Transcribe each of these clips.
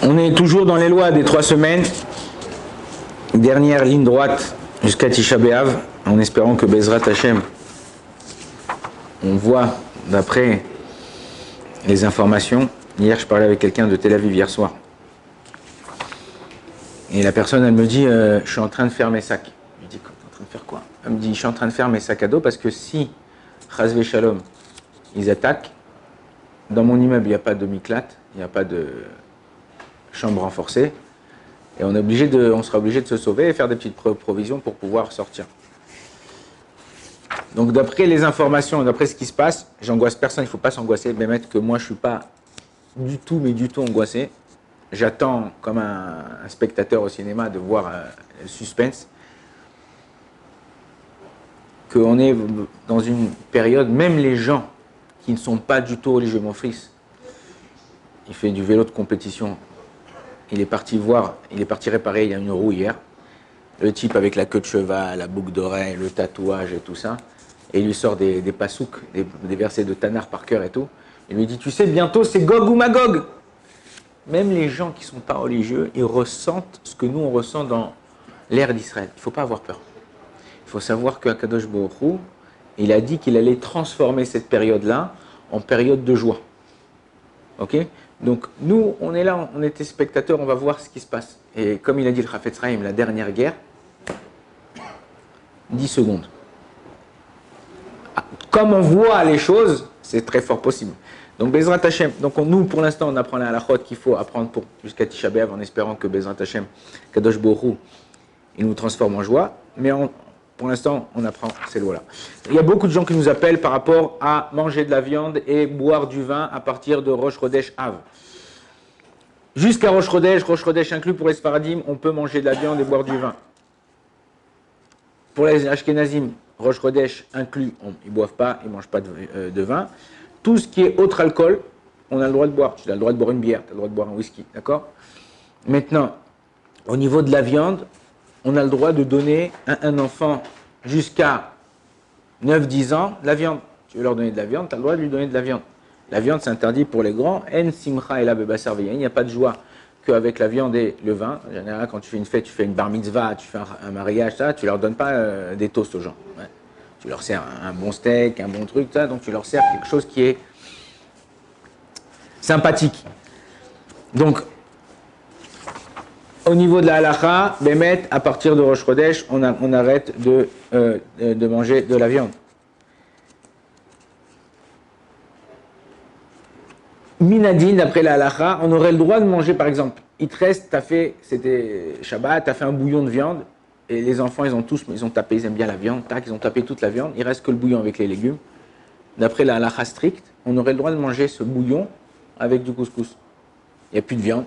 On est toujours dans les lois des 3 semaines. Dernière ligne droite jusqu'à Tisha B'Av, en espérant que Bezrat Hashem, on voit d'après les informations. Hier, je parlais avec quelqu'un de Tel Aviv hier soir. Et la personne, elle me dit, je suis en train de faire mes sacs. Je lui dis, t'es en train de faire quoi? Elle me dit, je suis en train de faire mes sacs à dos parce que si, Chazvé Shalom, ils attaquent, dans mon immeuble, il n'y a pas de miklat, il n'y a pas de chambre renforcée, et on sera obligé de se sauver et faire des petites provisions pour pouvoir sortir. Donc d'après les informations, d'après ce qui se passe, j'angoisse personne, il ne faut pas s'angoisser, mais mettre que moi je ne suis pas du tout angoissé. J'attends comme un spectateur au cinéma de voir le suspense, qu'on est dans une période, même les gens qui ne sont pas du tout religieux, mon fils, il fait du vélo de compétition, il est parti réparer, il y a une roue hier, le type avec la queue de cheval, la boucle d'oreille, le tatouage et tout ça, et il lui sort des pasouks, des versets de Tanar par cœur et tout, il lui dit, tu sais, bientôt c'est Gog ou Magog. Même les gens qui ne sont pas religieux, ils ressentent ce que nous on ressent dans l'ère d'Israël. Il ne faut pas avoir peur. Il faut savoir qu'Akadosh Baruch Hu, il a dit qu'il allait transformer cette période-là en période de joie. Ok? Donc nous, on est là, on était spectateurs, on va voir ce qui se passe. Et comme il a dit le Chafetz Chaim, la dernière guerre, 10 secondes. Comme on voit les choses, c'est très fort possible. Donc Bezrat Hashem, nous pour l'instant on apprend la halachot qu'il faut apprendre jusqu'à Tisha B'Av en espérant que Bezrat Hashem, Kadosh Baruch Hu, il nous transforme en joie. Mais pour l'instant on apprend ces lois-là. Il y a beaucoup de gens qui nous appellent par rapport à manger de la viande et boire du vin à partir de Rosh Chodesh Av. Jusqu'à Rosh Chodesh inclus pour les Sfaradim, on peut manger de la viande et boire du vin. Pour les Ashkenazim, Rosh Chodesh inclus, ils ne boivent pas, ils ne mangent pas de vin. Tout ce qui est autre alcool, on a le droit de boire. Tu as le droit de boire une bière, tu as le droit de boire un whisky, d'accord? Maintenant, au niveau de la viande, on a le droit de donner à un enfant jusqu'à 9-10 ans de la viande. Tu veux leur donner de la viande, tu as le droit de lui donner de la viande. La viande, c'est interdit pour les grands. En simcha et la bebasar veyan. Il n'y a pas de joie qu'avec la viande et le vin. En général, quand tu fais une fête, tu fais une bar mitzvah, tu fais un mariage, ça, tu leur donnes pas des toasts aux gens. Ouais. Tu leur sers un bon steak, un bon truc, ça, donc tu leur sers quelque chose qui est sympathique. Donc, au niveau de la halakha, Bémet, à partir de Rosh Chodesh, on arrête de manger de la viande. Minadine, d'après la halakha, on aurait le droit de manger, par exemple, il te reste, c'était Shabbat, tu as fait un bouillon de viande, et les enfants, ils ont tapé, ils aiment bien la viande, ils ont tapé toute la viande, il reste que le bouillon avec les légumes. D'après la halakha stricte, on aurait le droit de manger ce bouillon avec du couscous. Il n'y a plus de viande.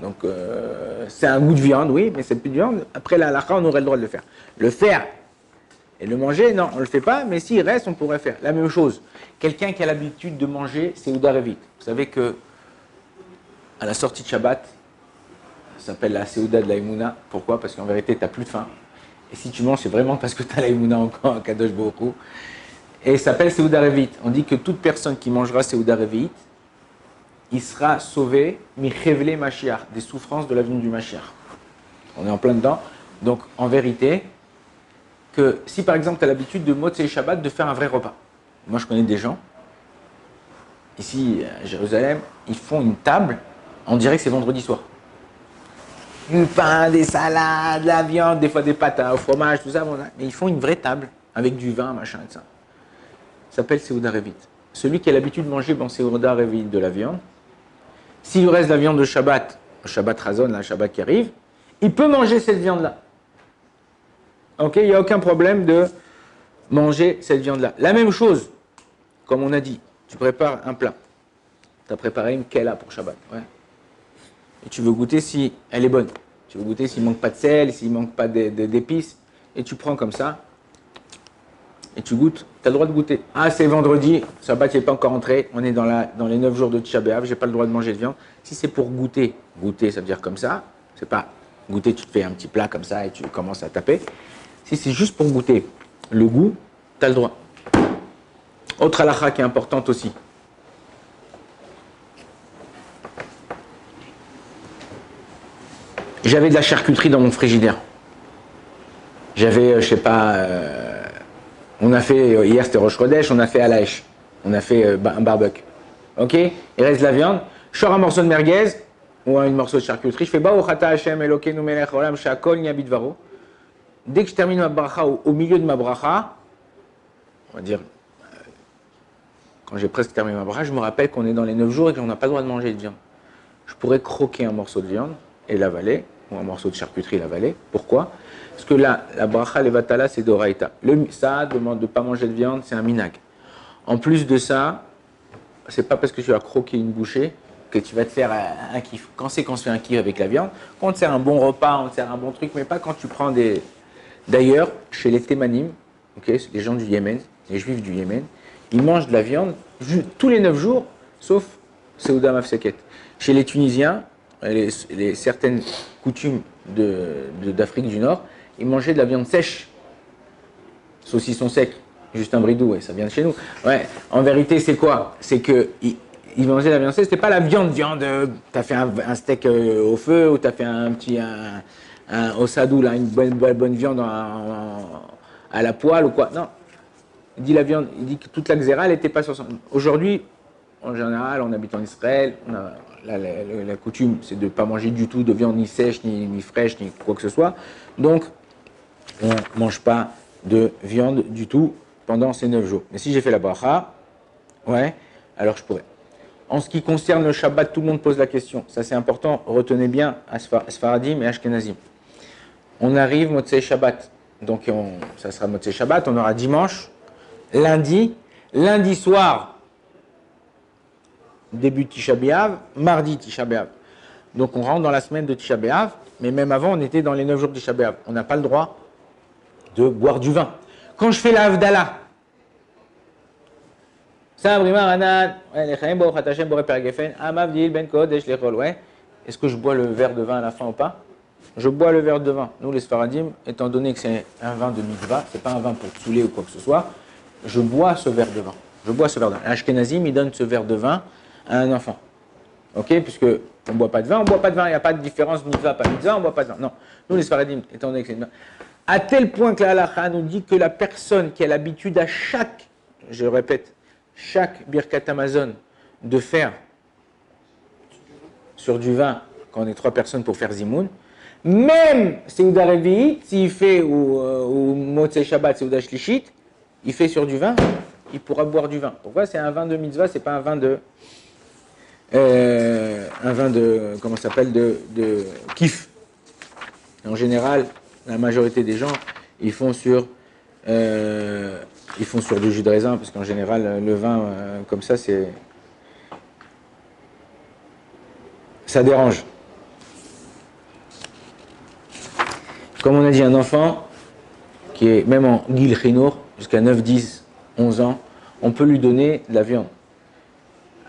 Donc, c'est un goût de viande, oui, mais c'est plus de viande. Après la halakha, on aurait le droit de le faire. Le faire et le manger, non, on ne le fait pas, mais s'il reste, on pourrait faire. La même chose, quelqu'un qui a l'habitude de manger Seuda Revit. Vous savez que à la sortie de Shabbat, ça s'appelle la Seuda de la Emouna. Pourquoi? Parce qu'en vérité, tu n'as plus de faim. Et si tu manges, c'est vraiment parce que tu as la Emouna encore à Kadosh Baruch Hu. Et ça s'appelle Seuda Revit. On dit que toute personne qui mangera Seuda Revit, il sera sauvé, Michevle Mashiach, des souffrances de la venue du Mashiach. On est en plein dedans. Donc, en vérité, que si par exemple tu as l'habitude de Motzei Shabbat de faire un vrai repas. Moi, je connais des gens, ici à Jérusalem, ils font une table, on dirait que c'est vendredi soir. Du pain, des salades, de la viande, des fois des pâtes au fromage, tout ça. Mais ils font une vraie table avec du vin, machin et ça. Ça s'appelle Seuda Revit. Celui qui a l'habitude de manger Seuda Revit de la viande, s'il reste de la viande de Shabbat, le Shabbat Razon, le Shabbat qui arrive, il peut manger cette viande-là. Ok, il n'y a aucun problème de manger cette viande-là. La même chose, comme on a dit, tu prépares un plat. Tu as préparé une kella pour Shabbat. Ouais. Et tu veux goûter si elle est bonne. Tu veux goûter s'il ne manque pas de sel, s'il ne manque pas d'épices. Et tu prends comme ça. Et tu goûtes. Tu as le droit de goûter. Ah, c'est vendredi, Shabbat n'est pas encore entré. On est dans les 9 jours de Tisha B'Av. Je n'ai pas le droit de manger de viande. Si c'est pour goûter, ça veut dire comme ça. C'est pas goûter, tu te fais un petit plat comme ça et tu commences à taper. Si c'est juste pour goûter le goût, tu as le droit. Autre halakha qui est importante aussi. J'avais de la charcuterie dans mon frigidaire. J'avais, je sais pas, on a fait, hier c'était Rosh Chodesh, on a fait à Alaïch. On a fait un barbecue. Ok. Il reste de la viande. Je sors un morceau de merguez ou un morceau de charcuterie. Je fais Baruch Ata Hashem Elokeinu melech haolam she'akol nהיה bidvaro. Dès que je termine ma bracha, au milieu de ma bracha, on va dire, quand j'ai presque terminé ma bracha, je me rappelle qu'on est dans les 9 jours et qu'on n'a pas le droit de manger de viande. Je pourrais croquer un morceau de viande et l'avaler, ou un morceau de charcuterie et l'avaler. Pourquoi? Parce que là, la bracha levatala, c'est d'oraïta. Ça demande de ne pas manger de viande, c'est un minag. En plus de ça, c'est pas parce que tu as croqué une bouchée que tu vas te faire un kiff. Quand c'est qu'on se fait un kiff avec la viande, quand on te sert un bon repas, on te sert un bon truc, mais pas quand tu prends des... D'ailleurs, chez les Thémanim, okay, les gens du Yémen, les juifs du Yémen, ils mangent de la viande tous les 9 jours, sauf Seuda Mafseket. Chez les Tunisiens, certaines coutumes d'Afrique du Nord, ils mangeaient de la viande sèche, saucisson sec, juste un bridou, ouais, ça vient de chez nous. Ouais, en vérité, c'est quoi? C'est que ils mangeaient de la viande sèche, c'était pas la viande, t'as fait un steak au feu, ou t'as fait un ossadou, là, une bonne viande à la poêle ou quoi. Non. Il dit la viande, il dit que toute la xéra, elle n'était pas sur son. Aujourd'hui, en général, on habite en Israël, la coutume, c'est de ne pas manger du tout de viande ni sèche, ni fraîche, ni quoi que ce soit. Donc, on ne mange pas de viande du tout pendant ces 9 jours. Mais si j'ai fait la bracha, ouais, alors je pourrais. En ce qui concerne le Shabbat, tout le monde pose la question. Ça, c'est important. Retenez bien Sfaradim et Ashkenazim. On arrive Motzei Shabbat. Donc, ça sera Motzei Shabbat. On aura dimanche, lundi soir, début de Tisha B'Av, mardi Tisha B'Av. Donc, on rentre dans la semaine de Tisha B'Av. Mais même avant, on était dans les 9 jours de Tisha B'Av. On n'a pas le droit de boire du vin. Quand je fais la Havdalah, est-ce que je bois le verre de vin à la fin ou pas? Je bois le verre de vin. Nous, les Sfaradim, étant donné que c'est un vin de mitzvah, c'est pas un vin pour te saouler ou quoi que ce soit, je bois ce verre de vin. Je bois ce verre de vin. Ashkenazim, il donne ce verre de vin à un enfant. Ok? Puisque on ne boit pas de vin, on ne boit pas de vin. Il n'y a pas de différence mitzvah, pas mitzvah, on ne boit pas de vin. Non. Nous, les Sfaradim, étant donné que c'est une vin, à tel point que la halakha nous dit que la personne qui a l'habitude à chaque, je répète, chaque Birkat Amazon de faire sur du vin quand on est 3 personnes pour faire Zimoun, même Seuda Revi'it, s'il fait ou Motzei Shabbat, Seuda Shlishit, il fait sur du vin, il pourra boire du vin. Pourquoi? C'est un vin de mitzvah, c'est pas un vin de comment ça s'appelle, de kiff. En général, la majorité des gens, ils font sur du jus de raisin, parce qu'en général, le vin, comme ça, ça dérange. Comme on a dit, un enfant qui est même en Gil Chinour, jusqu'à 9, 10, 11 ans, on peut lui donner de la viande.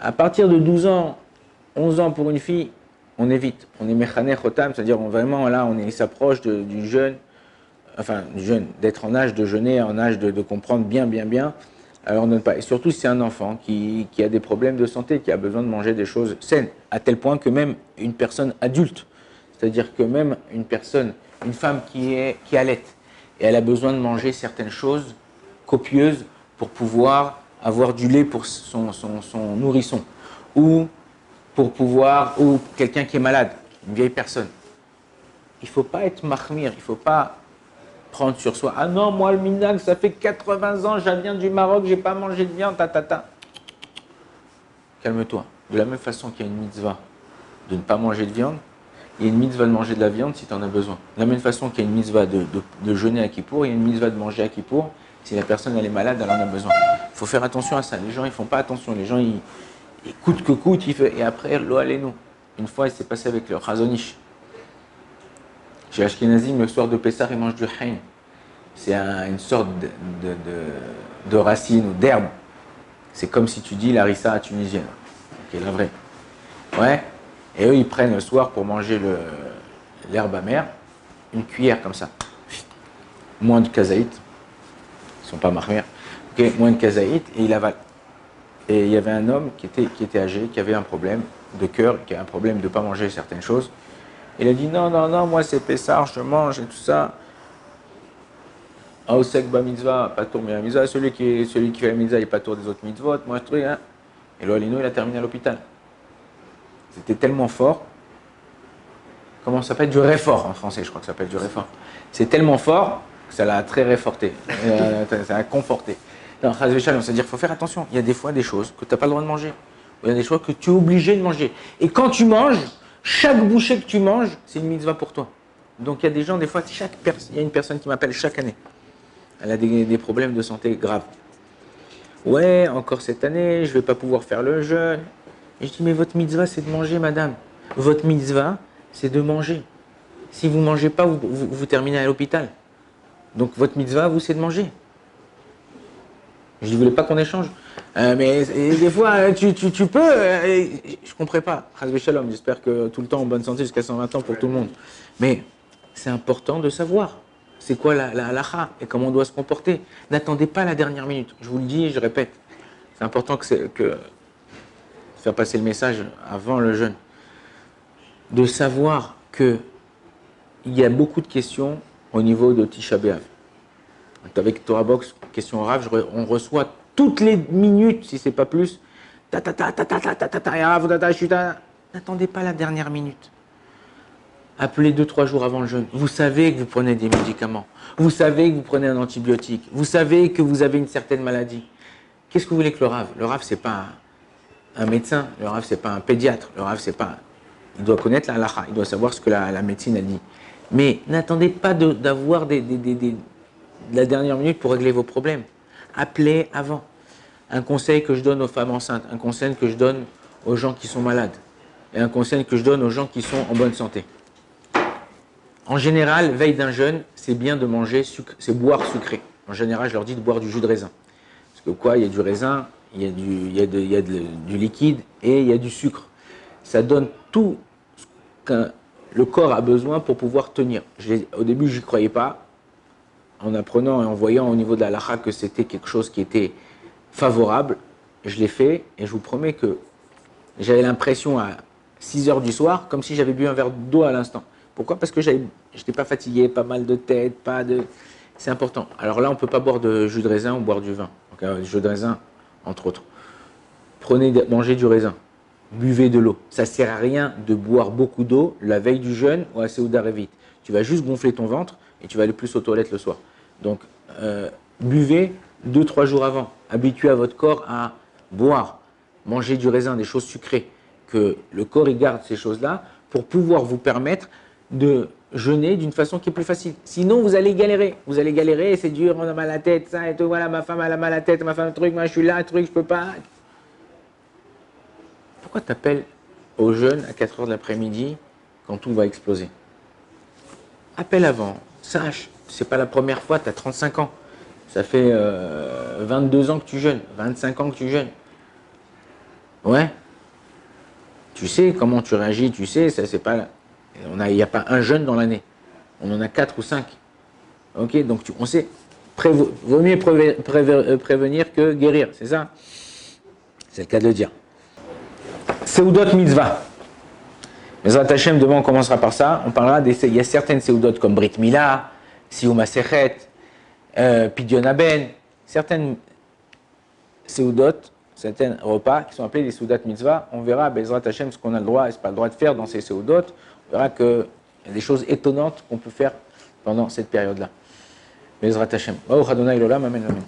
À partir de 12 ans, 11 ans pour une fille, on évite. On est Mechaner Chotam, c'est-à-dire vraiment là, il s'approche du jeûne, d'être en âge de jeûner, en âge de comprendre bien. Alors on ne donne pas. Et surtout si c'est un enfant qui a des problèmes de santé, qui a besoin de manger des choses saines, à tel point que même une personne adulte, c'est-à-dire que même une femme qui allait, et elle a besoin de manger certaines choses copieuses pour pouvoir avoir du lait pour son nourrisson, ou quelqu'un qui est malade, une vieille personne. Il ne faut pas être mahmir, il ne faut pas prendre sur soi. Ah non, moi le minag, ça fait 80 ans, je viens du Maroc, j'ai pas mangé de viande, Calme-toi. De la même façon qu'il y a une mitzvah de ne pas manger de viande, il y a une mitzvah de manger de la viande si tu en as besoin. De la même façon qu'il y a une mitzvah de jeûner à Kippour, il y a une mitzvah de manger à Kippour. Si la personne elle est malade, elle en a besoin. Il faut faire attention à ça. Les gens ils font pas attention. Les gens ils coûte que coûte, et après lo alenu. Une fois il s'est passé avec le Chazonish. Chez Ashkenazim, le soir de Pessah, ils mangent du hain. C'est une sorte de racine ou d'herbe. C'est comme si tu dis l'arissa tunisienne, qui est la vraie. Ouais. Et eux, ils prennent le soir pour manger l'herbe amère, une cuillère comme ça. Moins de kazaït. Ils ne sont pas marmères. Okay, moins de kazaït, et il avale. Et il y avait un homme qui était âgé, qui avait un problème de cœur, qui avait un problème de ne pas manger certaines choses. Il a dit non, non, non, moi c'est Pessar, je mange et tout ça. Aosek ba mitzvah, pas tour mais la mitzvah, celui qui fait la mitzvah, il n'est pas tour des autres mitzvot, moi je trouve, hein. Et l'Olino, il a terminé à l'hôpital. C'était tellement fort. Comment ça s'appelle? Du réfort en français, je crois que ça s'appelle du réfort. C'est tellement fort que ça l'a très réforté. Ça l'a conforté. Non, c'est-à-dire qu'il faut faire attention. Il y a des fois des choses que tu n'as pas le droit de manger. Il y a des choses que tu es obligé de manger. Et quand tu manges, chaque bouchée que tu manges, c'est une mitzvah pour toi. Donc il y a des gens, des fois, il y a une personne qui m'appelle chaque année. Elle a des problèmes de santé graves. Ouais, encore cette année, je ne vais pas pouvoir faire le jeûne. Et je dis, mais votre mitzvah, c'est de manger, madame. Votre mitzvah, c'est de manger. Si vous ne mangez pas, vous terminez à l'hôpital. Donc votre mitzvah, vous, c'est de manger. Je ne voulais pas qu'on échange. Mais des fois, tu peux. Je ne comprends pas. Chazvé Shalom, j'espère que tout le temps en bonne santé jusqu'à 120 ans pour tout le monde. Mais c'est important de savoir c'est quoi la halacha et comment on doit se comporter. N'attendez pas la dernière minute. Je vous le dis et je répète. C'est important que faire passer le message avant le jeûne. De savoir qu'il y a beaucoup de questions au niveau de Tisha B'Av. Avec Torah Box, question Rav, on reçoit toutes les minutes, si ce n'est pas plus. N'attendez pas la dernière minute. Appelez 2-3 jours avant le jeûne. Vous savez que vous prenez des médicaments. Vous savez que vous prenez un antibiotique. Vous savez que vous avez une certaine maladie. Qu'est-ce que vous voulez que le Rav? Le Rav, ce n'est pas un médecin. Le Rav, ce n'est pas un pédiatre. Le Rav, c'est pas... Il doit connaître la halacha. Il doit savoir ce que la médecine a dit. Mais n'attendez pas d'avoir de la dernière minute pour régler vos problèmes. Appelez avant. Un conseil que je donne aux femmes enceintes, un conseil que je donne aux gens qui sont malades, et un conseil que je donne aux gens qui sont en bonne santé. En général, veille d'un jeûne, c'est bien de manger, c'est boire sucré. En général, je leur dis de boire du jus de raisin. Parce que quoi? Il y a du raisin, il y a du liquide et il y a du sucre. Ça donne tout ce que le corps a besoin pour pouvoir tenir. Au début, je n'y croyais pas. En apprenant et en voyant au niveau de la halakha que c'était quelque chose qui était favorable, je l'ai fait et je vous promets que j'avais l'impression à 6 heures du soir, comme si j'avais bu un verre d'eau à l'instant. Pourquoi? Parce que je n'étais pas fatigué, pas mal de tête, c'est important. Alors là, on ne peut pas boire de jus de raisin ou boire du vin. Donc, du jus de raisin, entre autres. Mangez du raisin. Buvez de l'eau. Ça ne sert à rien de boire beaucoup d'eau la veille du jeûne ou à Seuda Revit. Tu vas juste gonfler ton ventre et tu vas aller plus aux toilettes le soir. Donc, buvez 2-3 jours avant. Habituez à votre corps à boire, manger du raisin, des choses sucrées. Que le corps il garde ces choses-là pour pouvoir vous permettre de jeûner d'une façon qui est plus facile. Sinon, vous allez galérer. Vous allez galérer, c'est dur, on a mal à la tête, ça et tout. Voilà, ma femme elle a mal à la tête, ma femme, truc, moi je suis là, truc, je peux pas. Pourquoi tu appelles au jeûne à 4 heures de l'après-midi quand tout va exploser? Appelle avant, sache, c'est pas la première fois, tu as 35 ans. Ça fait 22 ans que tu jeûnes, 25 ans que tu jeûnes. Ouais. Tu sais comment tu réagis, tu sais, ça c'est pas. Il n'y a pas un jeûne dans l'année. On en a 4 ou 5. Ok, donc on sait. Vaut mieux prévenir que guérir, c'est ça? C'est le cas de le dire. Seudot mitzvah. Bezrat Hashem, demain on commencera par ça. On parlera il y a certaines seudot comme Brit Mila, Siyum HaSechet, Pidyon Haben, certaines seudot, certains repas qui sont appelés des seudot mitzvah. On verra Bezrat Hashem ce qu'on a le droit et ce qu'on n'a pas le droit de faire dans ces seudot. On verra qu'il y a des choses étonnantes qu'on peut faire pendant cette période-là. Bezrat Hashem. Baruch Adonai l'olam, amen, amen.